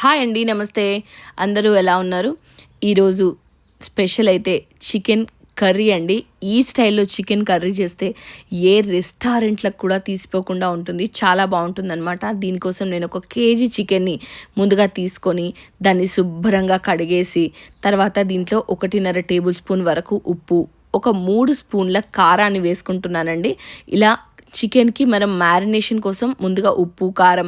Hi అండి, నమస్తే. అందరూ ఎలా ఉన్నారు? ఈరోజు స్పెషల్ అయితే చికెన్ కర్రీ అండి. ఈ స్టైల్లో చికెన్ కర్రీ చేస్తే ఏ రెస్టారెంట్లకు కూడా తీసిపోకుండా ఉంటుంది. చాలా బాగుంటుందన్నమాట. దీనికోసం నేను 1 కేజీ చికెన్ని ముందుగా తీసుకొని దాన్ని శుభ్రంగా కడిగేసి తర్వాత దీంట్లో 1.5 టేబుల్ స్పూన్ వరకు ఉప్పు, ఒక 3 స్పూన్ల కారాన్ని వేసుకుంటున్నానండి. ఇలా చికెన్కి మనం మ్యారినేషన్ కోసం ముందుగా ఉప్పు, కారం,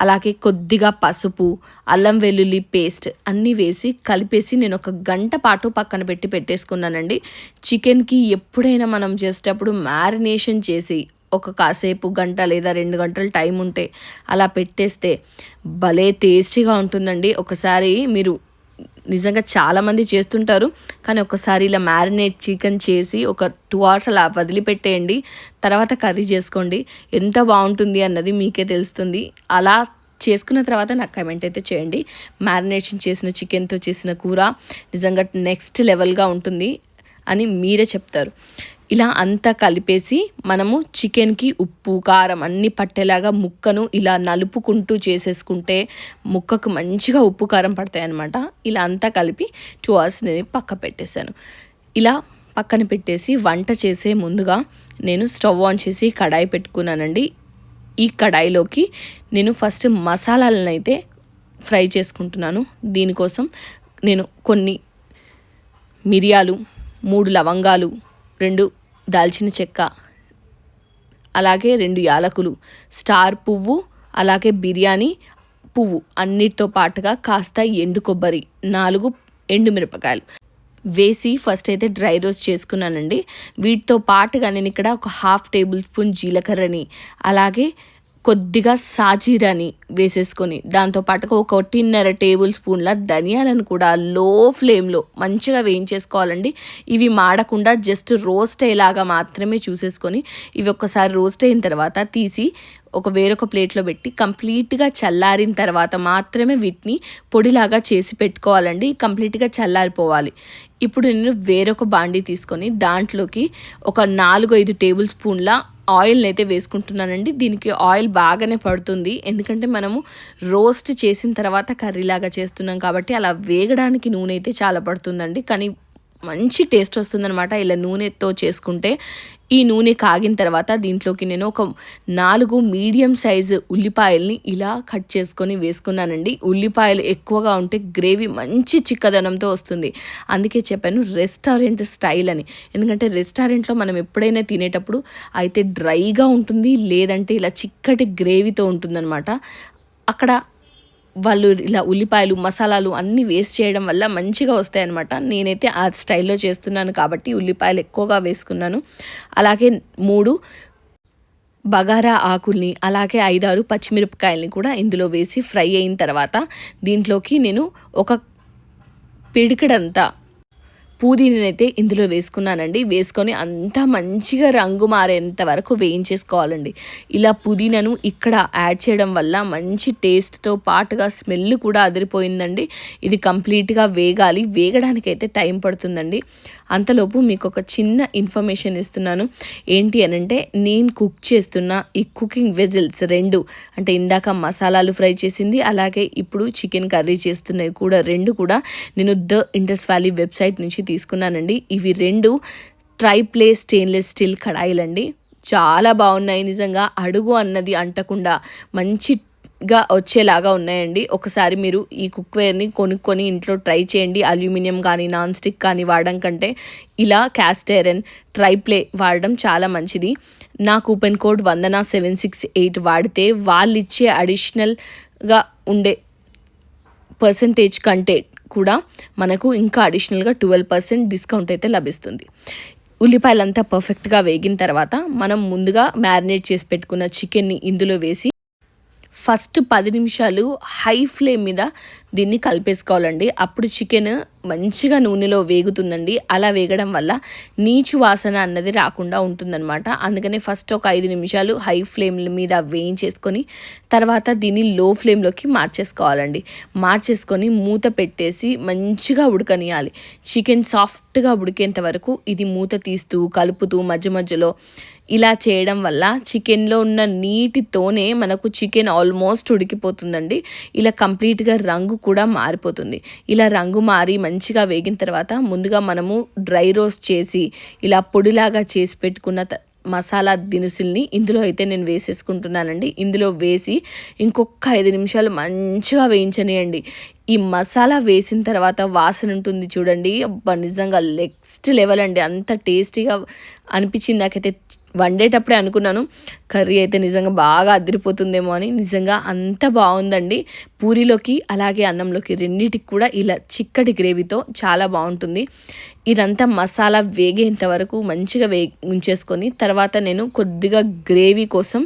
అలాగే కొద్దిగా పసుపు, అల్లం వెల్లుల్లి పేస్ట్ అన్నీ వేసి కలిపేసి నేను 1 గంట పాటు పక్కన పెట్టేసుకున్నానండి. చికెన్కి ఎప్పుడైనా మనం చేసేటప్పుడు మ్యారినేషన్ చేసి కాసేపు గంట లేదా 2 గంటలు టైం ఉంటే అలా పెట్టేస్తే భలే టేస్టీగా ఉంటుందండి. ఒకసారి మీరు నిజంగా చాలామంది చేస్తుంటారు, కానీ ఒకసారి ఇలా మ్యారినేట్ చికెన్ చేసి ఒక 2 అవర్స్ అలా వదిలిపెట్టేయండి. తర్వాత కర్రీ చేసుకోండి, ఎంత బాగుంటుంది అన్నది మీకే తెలుస్తుంది. అలా చేసుకున్న తర్వాత నాకు కమెంట్ అయితే చేయండి. మ్యారినేషన్ చేసిన చికెన్తో చేసిన కూర నిజంగా నెక్స్ట్ లెవెల్గా ఉంటుంది అని మీరే చెప్తారు. ఇలా అంతా కలిపేసి మనము చికెన్కి ఉప్పు, కారం అన్నీ పట్టేలాగా ముక్కను ఇలా నలుపుకుంటూ చేసేసుకుంటే ముక్కకు మంచిగా ఉప్పు, కారం పడతాయి అన్నమాట. ఇలా అంతా కలిపి 2 అవర్స్ నేను పక్క పెట్టేశాను. ఇలా పక్కన పెట్టేసి వంట చేసే ముందుగా నేను స్టవ్ ఆన్ చేసి కడాయి పెట్టుకున్నానండి. ఈ కడాయిలోకి నేను ఫస్ట్ మసాలాలను అయితే ఫ్రై చేసుకుంటున్నాను. దీనికోసం నేను కొన్ని మిరియాలు, 3 లవంగాలు, 2 దాల్చిన చెక్క, అలాగే 2 యాలకులు, స్టార్ పువ్వు, అలాగే బిర్యానీ పువ్వు అన్నిటితో పాటుగా కాస్త ఎండు కొబ్బరి, 4 ఎండుమిరపకాయలు వేసి ఫస్ట్ అయితే డ్రై రోస్ట్ చేసుకున్నానండి. వీటితో పాటుగా నేను ఇక్కడ 1/2 టేబుల్ స్పూన్ జీలకర్రని, అలాగే కొద్దిగా సాజీరాని వేసేసుకొని దాంతోపాటుగా 1.5 టేబుల్ స్పూన్ల ధనియాలను కూడా లో ఫ్లేమ్లో మంచిగా వేయించేసుకోవాలండి. ఇవి మాడకుండా జస్ట్ రోస్ట్ అయ్యేలాగా మాత్రమే చూసేసుకొని ఇవి ఒక్కసారి రోస్ట్ అయిన తర్వాత తీసి వేరొక ప్లేట్లో పెట్టి కంప్లీట్గా చల్లారిన తర్వాత మాత్రమే వీటిని పొడిలాగా చేసి పెట్టుకోవాలండి. కంప్లీట్గా చల్లారిపోవాలి. ఇప్పుడు నేను వేరొక బాండీ తీసుకొని దాంట్లోకి 4-5 టేబుల్ స్పూన్ల ఆయిల్ని అయితే వేసుకుంటున్నానండి. దీనికి ఆయిల్ బాగానే పడుతుంది, ఎందుకంటే మనము రోస్ట్ చేసిన తర్వాత కర్రీలాగా చేస్తున్నాం కాబట్టి అలా వేగడానికి నూనె అయితే చాలా పడుతుందండి. కానీ మంచి టేస్ట్ వస్తుందన్నమాట ఇలా నూనెతో చేసుకుంటే. ఈ నూనె కాగిన తర్వాత దీంట్లోకి నేను 4 మీడియం సైజు ఉల్లిపాయల్ని ఇలా కట్ చేసుకొని వేసుకున్నానండి. ఉల్లిపాయలు ఎక్కువగా ఉంటే గ్రేవీ మంచి చిక్కదనంతో వస్తుంది. అందుకే చెప్పాను రెస్టారెంట్ స్టైల్ అని. ఎందుకంటే రెస్టారెంట్లో మనం ఎప్పుడైనా తినేటప్పుడు అయితే డ్రైగా ఉంటుంది, లేదంటే ఇలా చిక్కటి గ్రేవీతో ఉంటుందన్నమాట. అక్కడ వాళ్ళు ఇలా ఉల్లిపాయలు, మసాలాలు అన్నీ వేస్ట్ చేయడం వల్ల మంచిగా వస్తాయన్నమాట. నేనైతే ఆ స్టైల్లో చేస్తున్నాను కాబట్టి ఉల్లిపాయలు ఎక్కువగా వేసుకున్నాను. అలాగే 3 బగారా ఆకుల్ని, అలాగే 5-6 పచ్చిమిరపకాయలని కూడా ఇందులో వేసి ఫ్రై అయిన తర్వాత దీంట్లోకి నేను ఒక పిడికెడంతా పుదీనానైతే ఇందులో వేసుకున్నానండి. వేసుకొని అంతా మంచిగా రంగు మారేంత వరకు వేయించేసుకోవాలండి. ఇలా పుదీనాను ఇక్కడ యాడ్ చేయడం వల్ల మంచి టేస్ట్తో పాటుగా స్మెల్ కూడా అదిరిపోయిందండి. ఇది కంప్లీట్గా వేగాలి. వేగడానికైతే టైం పడుతుందండి. అంతలోపు మీకు ఒక చిన్న ఇన్ఫర్మేషన్ ఇస్తున్నాను. ఏంటి అనంటే నేను కుక్ చేస్తున్న ఈ కుకింగ్ వెజిల్స్ 2 అంటే ఇందాక మసాలాలు ఫ్రై చేసింది, అలాగే ఇప్పుడు చికెన్ కర్రీ చేస్తున్నవి కూడా 2 కూడా నేను ద ఇండస్ వ్యాలీ వెబ్సైట్ నుంచి తీసుకున్నానండి. ఇవి 2 ట్రైప్లే స్టెయిన్లెస్ స్టీల్ కడాయిలండి. చాలా బాగున్నాయి నిజంగా. అడుగు అన్నది అంటకుండా మంచిగా వచ్చేలాగా ఉన్నాయండి. ఒకసారి మీరు ఈ కుక్వేర్ని కొనుక్కొని ఇంట్లో ట్రై చేయండి. అల్యూమినియం కానీ నాన్ స్టిక్ కానీ వాడడం కంటే ఇలా క్యాస్ట్ ఐరన్ ట్రైప్లే వాడడం చాలా మంచిది. నా కూపన్ కోడ్ వందన768 వాడితే వాళ్ళు ఇచ్చే అడిషనల్గా ఉండే పర్సంటేజ్ కంటే కూడా మనకు ఇంకా అడిషనల్గా 12% డిస్కౌంట్ అయితే లభిస్తుంది. ఉల్లిపాయలంతా పర్ఫెక్ట్గా వేగిన తర్వాత మనం ముందుగా మ్యారినేట్ చేసి పెట్టుకున్న చికెన్ని ఇందులో వేసి ఫస్ట్ 10 నిమిషాలు హై ఫ్లేమ్ మీద దీన్ని కలిపేసుకోవాలండి. అప్పుడు చికెన్ మంచిగా నూనెలో వేగుతుందండి. అలా వేగడం వల్ల నీచు వాసన అన్నది రాకుండా ఉంటుందన్నమాట. అందుకని ఫస్ట్ ఒక 5 నిమిషాలు హై ఫ్లేమ్ మీద వేయించేసుకొని తర్వాత దీన్ని లో ఫ్లేమ్లోకి మార్చేసుకోవాలండి. మార్చేసుకొని మూత పెట్టేసి మంచిగా ఉడకనియాలి. చికెన్ సాఫ్ట్గా ఉడికేంత వరకు ఇది మూత తీస్తూ కలుపుతూ మధ్య మధ్యలో ఇలా చేయడం వల్ల చికెన్లో ఉన్న నీటితోనే మనకు చికెన్ ఆల్మోస్ట్ ఉడికిపోతుందండి. ఇలా కంప్లీట్గా రంగు కూడా మారిపోతుంది. ఇలా రంగు మారి మంచిగా వేగిన తర్వాత ముందుగా మనము డ్రై రోస్ట్ చేసి ఇలా పొడిలాగా చేసి పెట్టుకున్న మసాలా దినుసుల్ని ఇందులో అయితే నేను వేసేసుకుంటున్నానండి. ఇందులో వేసి ఇంకొక 5 నిమిషాలు మంచిగా వేయించనియండి. ఈ మసాలా వేసిన తర్వాత వాసన ఉంటుంది చూడండి, అబ్బా నిజంగా నెక్స్ట్ లెవెల్ అండి. అంత టేస్టీగా అనిపించింది నాకైతే. వండేటప్పుడే అనుకున్నాను కర్రీ అయితే నిజంగా బాగా అదిరిపోతుందేమో అని. నిజంగా అంత బాగుందండి. పూరీలోకి అలాగే అన్నంలోకి రెండింటికి కూడా ఇలా చిక్కటి గ్రేవీతో చాలా బాగుంటుంది. ఇదంతా మసాలా వేగేంత వరకు మంచిగా ఉంచేసుకొని తర్వాత నేను కొద్దిగా గ్రేవీ కోసం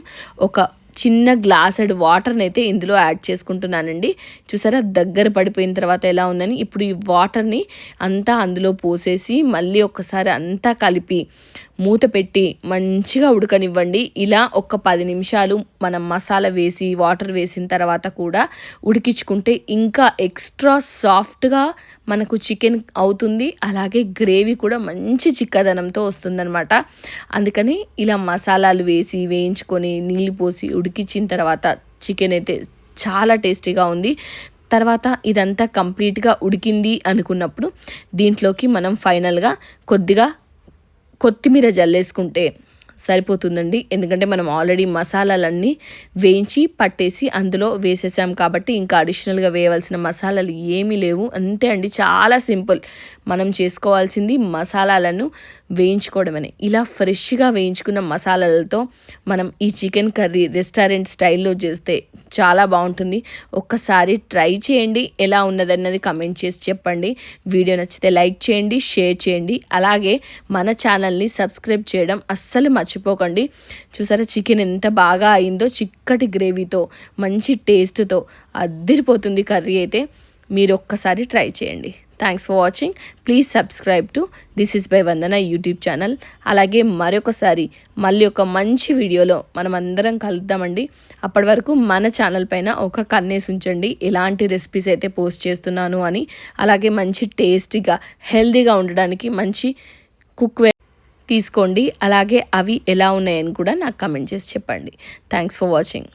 ఒక చిన్న గ్లాసెడ్ వాటర్ని అయితే ఇందులో యాడ్ చేసుకుంటున్నానండి. చూసారా దగ్గర పడిపోయిన తర్వాత ఎలా ఉందని. ఇప్పుడు ఈ వాటర్ని అంతా అందులో పోసేసి మళ్ళీ ఒక్కసారి అంతా కలిపి మూత పెట్టి మంచిగా ఉడకనివ్వండి. ఇలా ఒక 10 నిమిషాలు మనం మసాలా వేసి వాటర్ వేసిన తర్వాత కూడా ఉడికించుకుంటే ఇంకా ఎక్స్ట్రా సాఫ్ట్గా మనకు చికెన్ అవుతుంది. అలాగే గ్రేవీ కూడా మంచి చిక్కదనంతో వస్తుందన్నమాట. అందుకని ఇలా మసాలాలు వేసి వేయించుకొని నీళ్ళు పోసి ఉడికించిన తర్వాత చికెన్ అయితే చాలా టేస్టీగా ఉంది. తర్వాత ఇదంతా కంప్లీట్గా ఉడికింది అనుకున్నప్పుడు దీంట్లోకి మనం ఫైనల్గా కొద్దిగా కొత్తిమీర జల్లేసుకుంటే సరిపోతుందండి. ఎందుకంటే మనం ఆల్రెడీ మసాలాలన్నీ వేయించి పట్టేసి అందులో వేసేసాం కాబట్టి ఇంకా అడిషనల్గా వేయవలసిన మసాలాలు ఏమీ లేవు. అంతే అండి, చాలా సింపుల్. మనం చేసుకోవాల్సింది మసాలాలను వేయించుకోవడమని. ఇలా ఫ్రెష్గా వేయించుకున్న మసాలాలతో మనం ఈ చికెన్ కర్రీ రెస్టారెంట్ స్టైల్లో చేస్తే చాలా బాగుంటుంది. ఒక్కసారి ట్రై చేయండి. ఎలా ఉన్నదన్నది కమెంట్ చేసి చెప్పండి. వీడియో నచ్చితే లైక్ చేయండి, షేర్ చేయండి. అలాగే మన ఛానల్ని సబ్స్క్రైబ్ చేయడం అస్సలు మర్చిపోకండి. చూసారా చికెన్ ఎంత బాగా అయిందో, చిక్కటి గ్రేవీతో మంచి టేస్ట్తో అద్దిరిపోతుంది కర్రీ అయితే. మీరు ఒక్కసారి ట్రై చేయండి. Thanks for watching. Please subscribe to this is by Vandana YouTube channel. అలాగే మరొకసారి మళ్ళీ ఒక మంచి వీడియోలో మనం అందరం కలుద్దామండి. అప్పటి వరకు మన ఛానల్ పైన ఒక కన్నేసి ఉంచండి ఎలాంటి రెసిపీస్ అయితే పోస్ట్ చేస్తున్నాను అని. అలాగే మంచి టేస్టీగా హెల్తీగా ఉండడానికి మంచి కుక్వేర్ తీసుకోండి. అలాగే అవి ఎలా ఉన్నాయని కూడా నాకు కమెంట్ చేసి చెప్పండి. Thanks for watching.